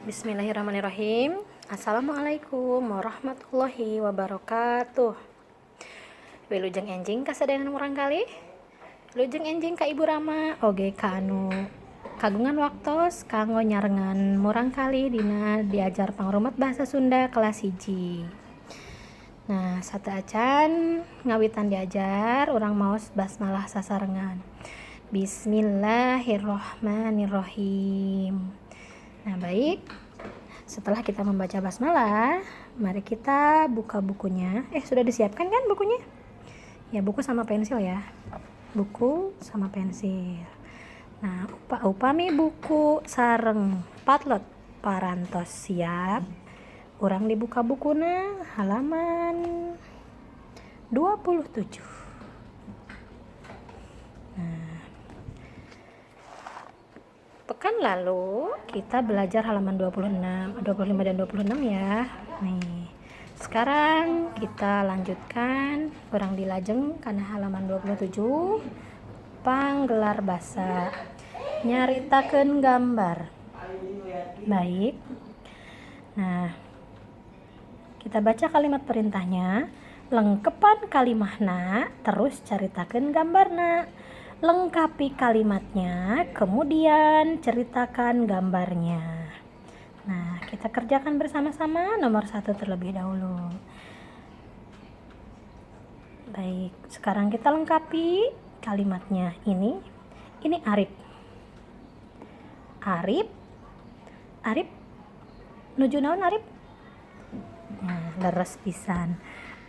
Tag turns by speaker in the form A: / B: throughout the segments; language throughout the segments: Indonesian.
A: Bismillahirrahmanirrahim. Assalamualaikum warahmatullahi wabarakatuh. Wilujeng enjing kasadenan urang kali. Wilujeng enjing ka Ibu Rama oge ka anu kagungan waktos kanggo nyarengan murang kali dina diajar pangrumat bahasa Sunda kelas 1. Nah, satu acan ngawitan diajar urang maos basmalah sasarengan. Bismillahirrahmanirrahim. Nah, baik. Setelah kita membaca basmalah, mari kita buka bukunya. Sudah disiapkan kan bukunya? Ya, buku sama pensil ya. Buku sama pensil. Nah, upami buku sareng patlot parantos siap. Urang dibuka bukuna halaman 27. Pekan lalu kita belajar halaman 25 dan 26 ya. Nih. Sekarang kita lanjutkan kurang dilajeng karena halaman 27 panggelar basa. Nyaritakeun gambar. Baik. Nah, kita baca kalimat perintahnya. Lengkepan kalimahna terus caritakeun gambarna. Lengkapi kalimatnya, kemudian ceritakan gambarnya. Nah, kita kerjakan bersama-sama nomor 1 terlebih dahulu. Baik, sekarang kita lengkapi kalimatnya. Ini Arif. Arif nuju naon Arif? Nah, leres pisan.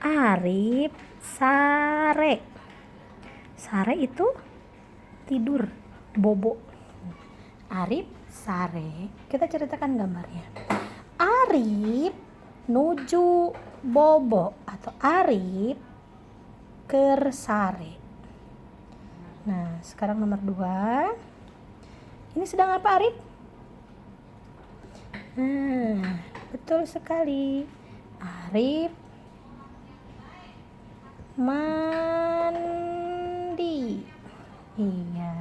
A: Arif sare. Sare itu tidur, bobo. Arif sare. Kita ceritakan gambarnya. Arif nuju bobo atau Arif keur sare. Nah, sekarang nomor 2. Ini sedang apa Arif? Nah, betul sekali. Arif mandi. Iya.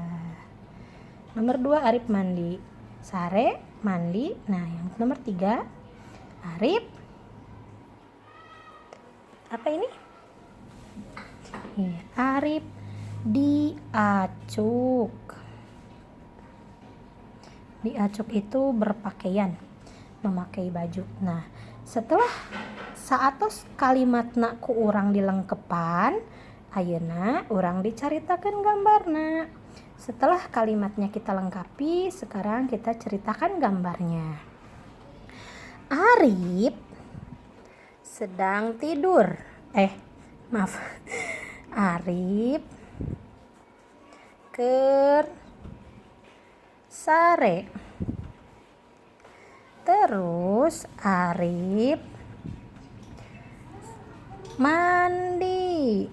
A: Nomor 2 Arif mandi. Sare mandi. Nah, yang nomor 3 Arif apa ini? Iya, Arif diacuk. Diacuk itu berpakaian, memakai baju. Nah, setelah saatos kalimatna ku urang dilengkepan, ayeuna urang dicaritakeun gambarna. Setelah kalimatnya kita lengkapi, sekarang kita ceritakan gambarnya. Arif sedang tidur. Arif keur sare. Terus Arif mandi.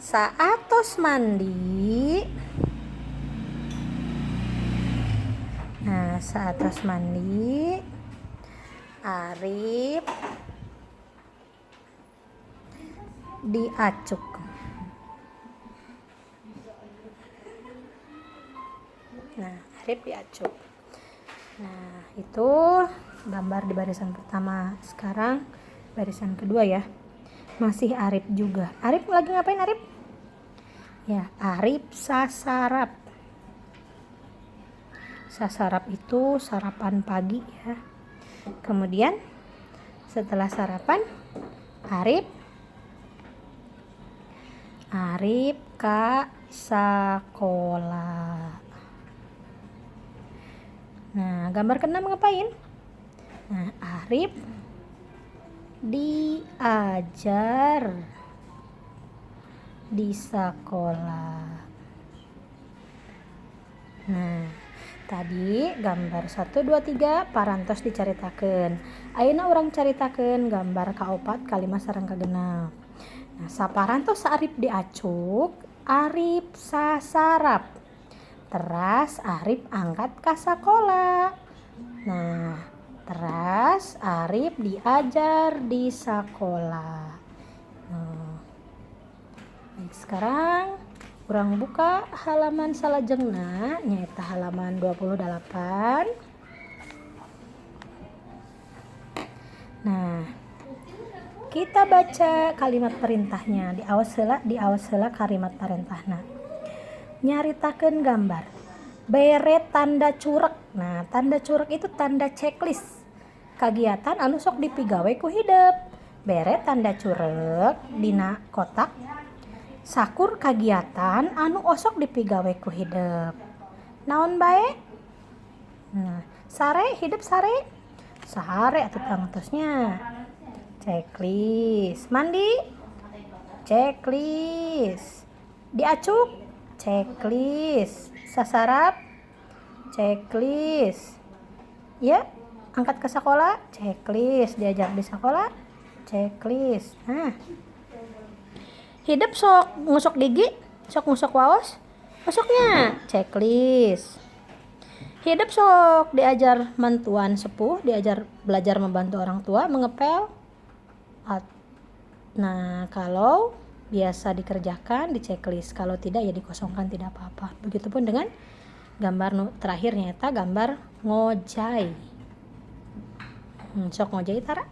A: Saatos mandi. Nah, saatos mandi Arif diacuk. Nah, Arif diacuk. Nah, itu gambar di barisan pertama. Sekarang barisan kedua ya. Masih Arif juga. Arif lagi ngapain Arif? Ya, Arif sasarap. Sasarap itu sarapan pagi ya. Kemudian setelah sarapan Arif ka sakola. Nah, gambar ke-6 ngapain? Nah, Arif diajar di sekolah. Nah, tadi gambar 1, 2, 3 parantos dicaritakeun. Ayeuna urang caritakeun gambar ka-4 kalimat sareng ka-6. Nah, saparantos Arif diacuk, Arif sasarap. Teras Arif angkat ka sakola. Nah, teras Arif diajar di sekolah. Baik, sekarang urang buka halaman salajengna nyaeta halaman 28. Nah, kita baca kalimat perintahnya di awas heula kalimat perintahna. Nyaritakeun gambar. Bere tanda curek. Nah, tanda curek itu tanda checklist kagiatan anu sok dipigawe ku hideep. Bere tanda curek dina kotak sakur kagiatan anu osok dipigawe ku hideep. Naon bae? Nah, sare hideep sare. Sare atuh tangtosnya. Checklist. Mandi? Checklist. Diacuk? Checklist. Sasarap? Checklist. Ya, angkat ke sekolah? Checklist. Diajar di sekolah? Checklist. Nah, hidup sok ngusuk gigi? Sok ngusuk waos? Masuknya checklist. Hidup sok diajar mantuan sepuh, diajar belajar membantu orang tua, mengepel. Nah, kalau biasa dikerjakan di checklist, kalau tidak ya dikosongkan, tidak apa-apa. Begitupun dengan gambar terakhir nyata gambar ngojai. Sok ngojai tara.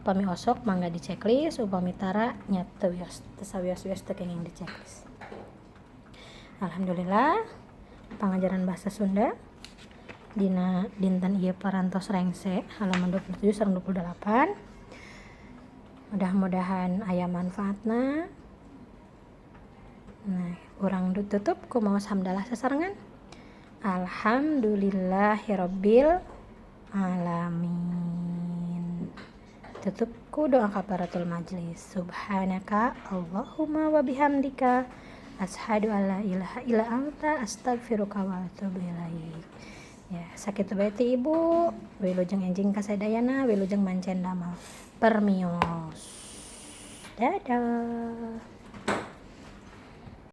A: Upami osok mangga di checklist, upami tara nyata wios, tesawios-wios teu kenging di checklist. Alhamdulillah pengajaran bahasa Sunda dina dinten ieu parantos rengse halaman 27 sareng 28. Mudah-mudahan aya manfaatna. Nah, urang tutup ku maos hamdalah sasarengan. Alhamdulillahirabbil alamin. Tutup ku doa kafaratul majlis. Subhanaka Allahumma wa bihamdika asyhadu alla ilaha illa anta astaghfiruka wa atubu ilaik. Ya, sakitu bae ti Ibu. Wilujeng enjing kasadayana, wilujeng mancen damel. Permios. Dadah.